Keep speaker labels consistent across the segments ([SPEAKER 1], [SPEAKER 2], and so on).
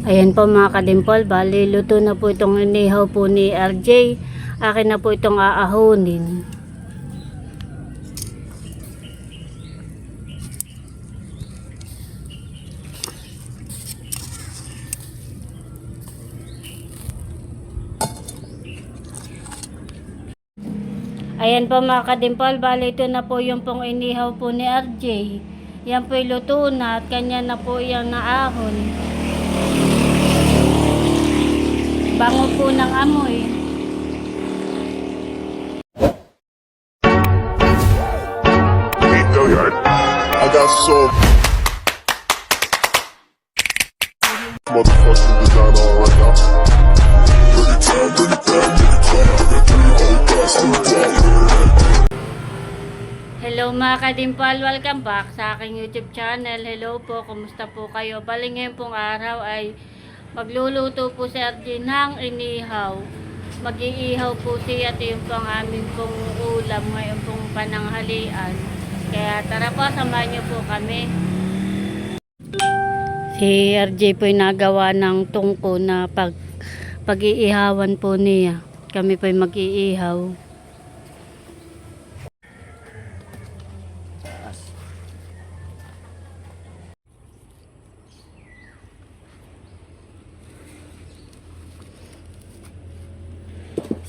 [SPEAKER 1] Ayan po mga kadimpol, bali luto na po itong inihaw po ni RJ. Akin na po itong aahonin. Ayan po mga kadimpol, bali ito na po yung pong inihaw po ni RJ. Yan po yung luto na at kanya na po yung naahon. Bango po ng amoy.
[SPEAKER 2] I got so motherfucking design on right now. Bring it down, bring it down, bring it down. I got 3 whole bars to the
[SPEAKER 1] Hello mga kadimpal, welcome back sa aking YouTube channel. Hello po, kumusta po kayo? Bali ngayon pong araw ay magluluto po si RJ ng inihaw. Mag-iihaw po siya at yung pang aming pong ulam ngayon pong pananghalian. Kaya tara po, samahan niyo po kami. Si RJ po ay nagawa ng tungko na pag-iihawan po niya. Kami po ay mag-iihaw.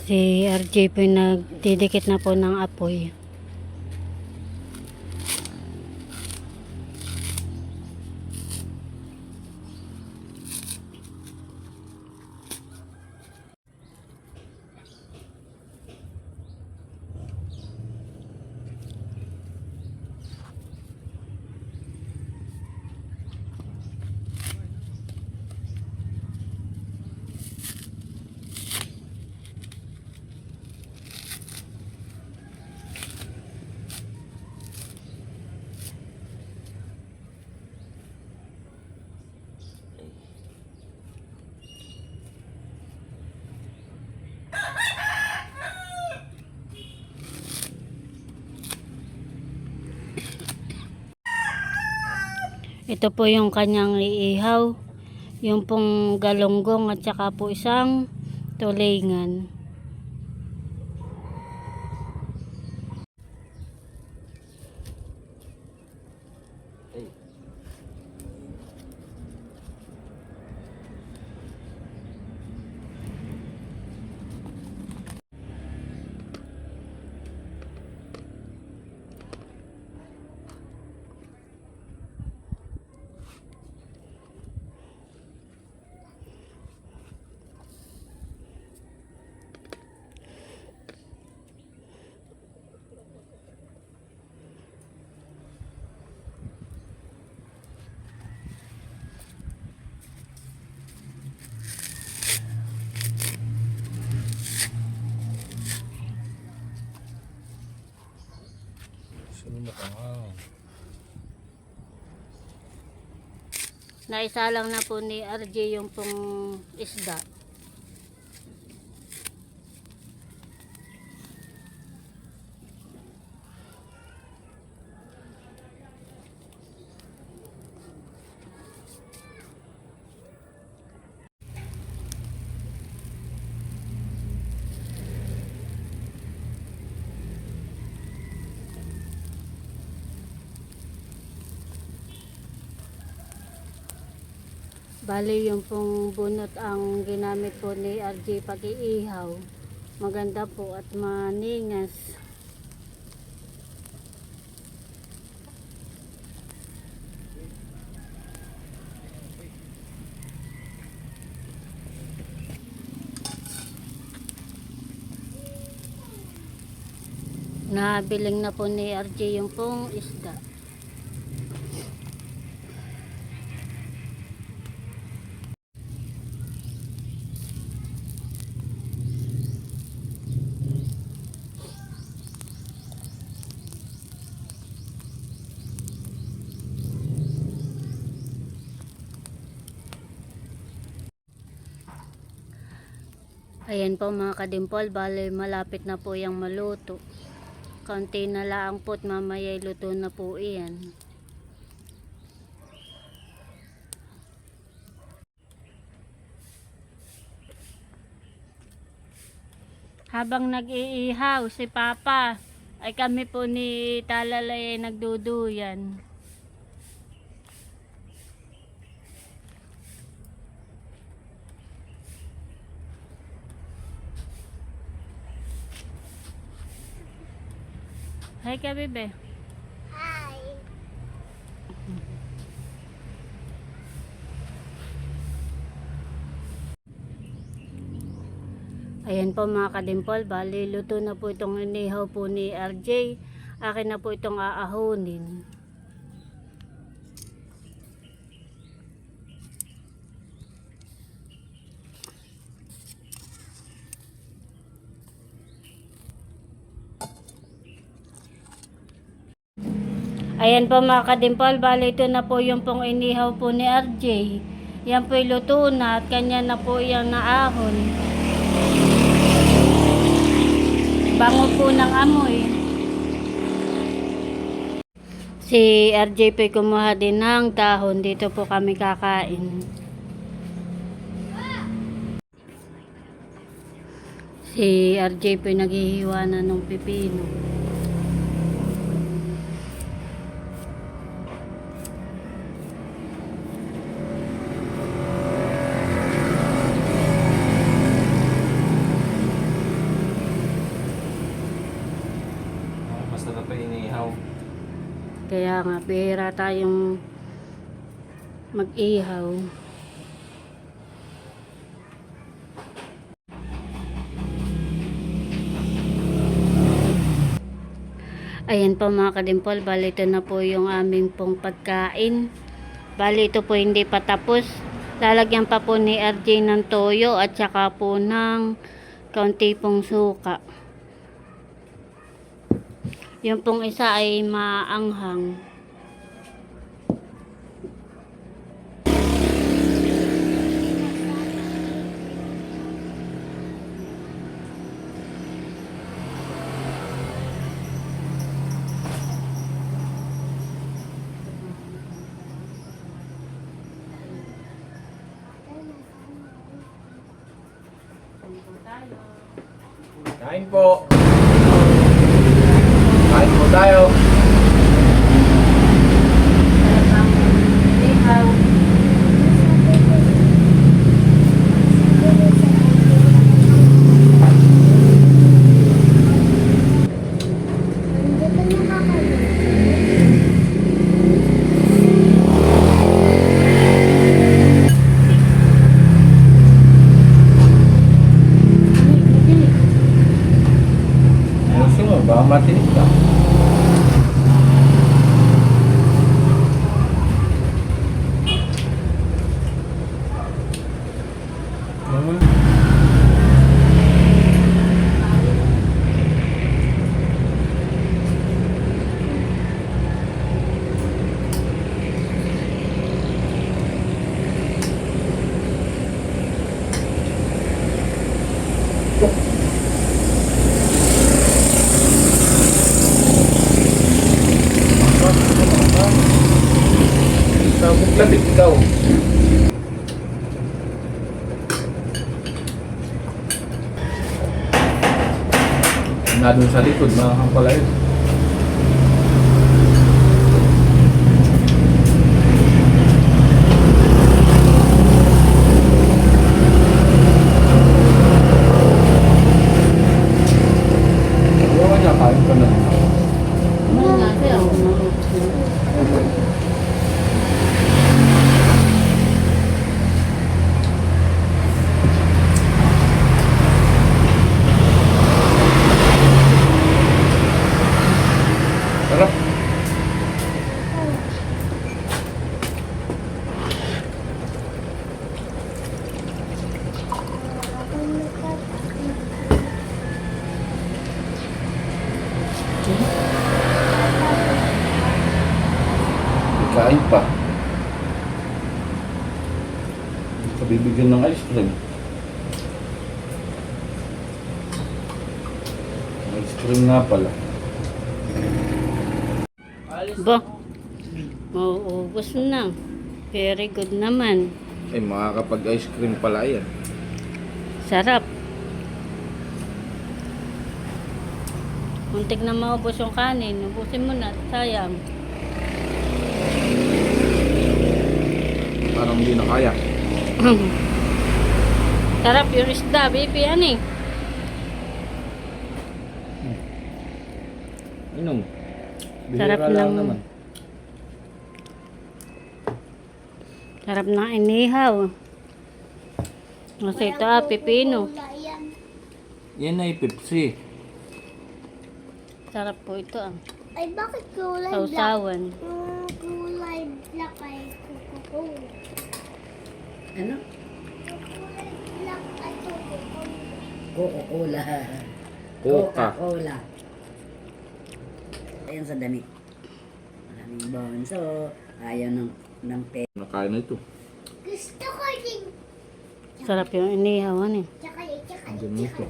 [SPEAKER 1] Si RJ po nagdidikit na po ng apoy. Ito po yung kanyang iihaw, yung pong galonggong at saka po isang tulingan. Naisa lang na po ni RJ yung pong isda. Bali yung pong bunot ang ginamit po ni RJ pag-iihaw. Maganda po at maningas. Nabiling na po ni RJ yung pong isda. Ayan po mga kadimpol, bali malapit na po yung maluto. Kaunti na lang po at mamaya luto na po iyan. Habang nag-iihaw si Papa, ay kami po ni Talalay ay nagduduyan. Hi ka, bebe.
[SPEAKER 3] Hi.
[SPEAKER 1] Ayan po mga kadimpol, bali luto na po itong inihaw po ni RJ. Akin na po itong aahonin. Ayan po mga kadimpol, bali ito na po yung pong inihaw po ni RJ. Yan po luto na at kanya na po yung naahon. Bango po ng amoy. Si RJ po kumuha din ng dahon. Dito po kami kakain. Si RJ po naghihiwa na ng pipino.
[SPEAKER 4] Masarap pa inihaw.
[SPEAKER 1] Kaya nga, bihira tayong mag-ihaw. Ayan po mga kadimpol, bali ito na po yung aming pong pagkain. Bali ito po hindi pa tapos. Lalagyan pa po ni RJ ng toyo at saka po ng kaunti pong suka. Yung pong isa ay maanghang.
[SPEAKER 4] Kain po. Kain po tayo.
[SPEAKER 3] Nandito na kami.
[SPEAKER 4] Ayos mo, baka matinig ka. Sabog labig ikaw. Na doon sa likod, mga pala yun. Huwag ka kain ka na. Sarap. Kain pa. Hindi ka bibigyan ng ice cream. Ice cream nga pala.
[SPEAKER 1] Ba? Mauubos na. Very good naman.
[SPEAKER 4] Eh, makakapag-ice cream pala yan.
[SPEAKER 1] Sarap. Muntik na maubos yung kanin. Ubusin mo na. Sayang.
[SPEAKER 4] Parang hindi na kaya.
[SPEAKER 1] Sarap yung isda, baby. Ano eh?
[SPEAKER 4] Inom.
[SPEAKER 1] Sarap
[SPEAKER 4] Bihira lang
[SPEAKER 1] ng-
[SPEAKER 4] naman.
[SPEAKER 1] Sarap ng inihaw. Kasi ito pipino.
[SPEAKER 3] Wala yan.
[SPEAKER 4] Yan ay Pepsi.
[SPEAKER 1] Sarap po ito
[SPEAKER 3] Ay, bakit kulay black?
[SPEAKER 1] Sausawan.
[SPEAKER 3] Kulay black ay Coca-Cola.
[SPEAKER 5] Ano?
[SPEAKER 3] Kulay black ay Coca-Cola.
[SPEAKER 5] Coca-Cola.
[SPEAKER 4] Coca.
[SPEAKER 5] Coca-Cola. Ayan sa damit. Maraming bonso. Ayaw ng pet.
[SPEAKER 4] Nakain na ito.
[SPEAKER 3] Gusto ko din.
[SPEAKER 1] Sarap yung inihaw. Ano eh?
[SPEAKER 3] Tsaka.
[SPEAKER 4] Ang ganito.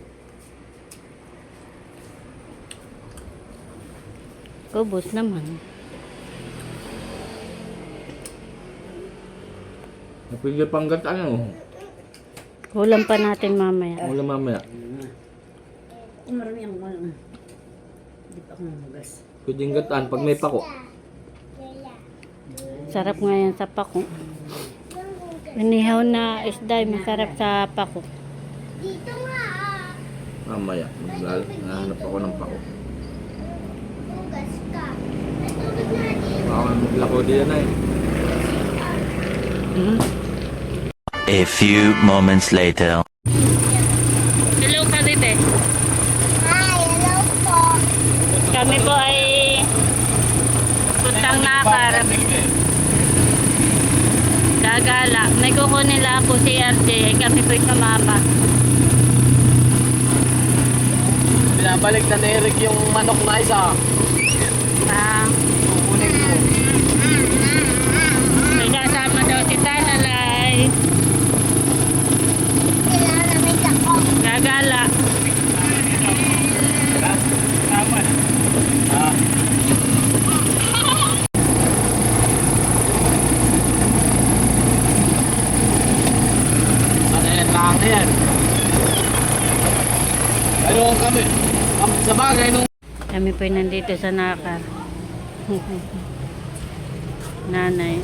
[SPEAKER 1] Kubos naman.
[SPEAKER 4] Napigil pang gata ano.
[SPEAKER 1] Ulam pa natin mamaya.
[SPEAKER 4] Wala mamaya.
[SPEAKER 5] Kung marami ang hindi pa akong hugas.
[SPEAKER 4] Pwedeng gataan pag may pako.
[SPEAKER 1] Sarap nga yan sa pako. Inihaw na isda masarap sa pako.
[SPEAKER 3] Dito nga.
[SPEAKER 4] Mamaya. Nahanap ako ng pako.
[SPEAKER 3] Hugas ka. Natulog na din.
[SPEAKER 4] Baka maglako din na eh.
[SPEAKER 1] Hmm?
[SPEAKER 6] A few moments later.
[SPEAKER 1] Hello ka, bebe.
[SPEAKER 3] Hi, hello po.
[SPEAKER 1] Kami po ay puntang Nakar. Gagala. May kukunin lang po si RJ. Kami po yung mama.
[SPEAKER 7] Binabalik na ni Eric yung manok na isa. Kukunin mo.
[SPEAKER 1] May kasama daw si Talalay.
[SPEAKER 3] Kailangan namin ako.
[SPEAKER 1] Gagala.
[SPEAKER 7] Ano yan? Lang na yan. Ano kami? Sa bagay nung
[SPEAKER 1] Kami po ay nandito sa Nakar. Nanay.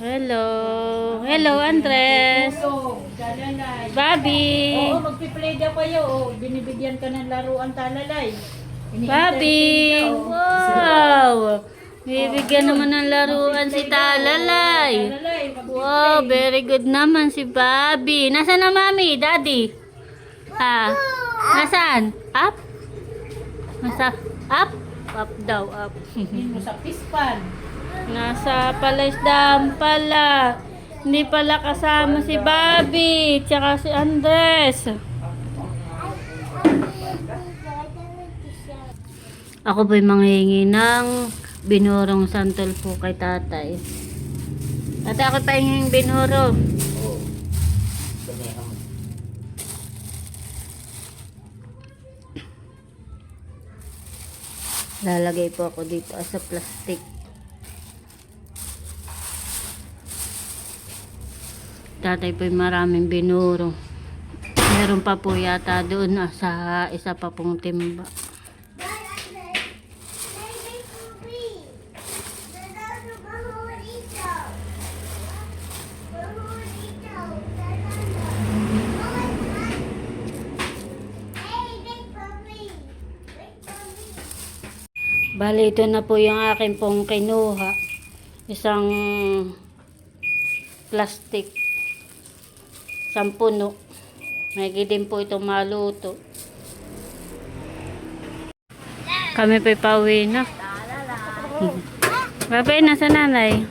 [SPEAKER 1] Hello. Hello, Andres. Bobby.
[SPEAKER 8] Oo, magpiplay daw kayo. Oh. Binibigyan ka ng laruan talalay.
[SPEAKER 1] Bobby. Wow. Bibigyan naman ng laruan si Talalay. Wow, very good naman si Bobby. Nasaan na mami? Daddy? Ha? Nasaan? Up? Nasa? Up? Up daw, up.
[SPEAKER 8] Mo sa pispan.
[SPEAKER 1] Nasa palaisdaan pala. Hindi pala kasama si Bobby. Tsaka si Andres. Ako po'y manghihingi ng binurong santol po kay tatay. At ako pahinging binuro. Lalagay po ako dito sa plastic. Tatay po'y maraming binuro. Meron pa po yata doon sa isa pa pong timba. Bali, ito na po yung akin pong kinuha. Isang plastic. Isang puno. May din po itong maluto. Kami pa pauwi na. Babay na sa nanay.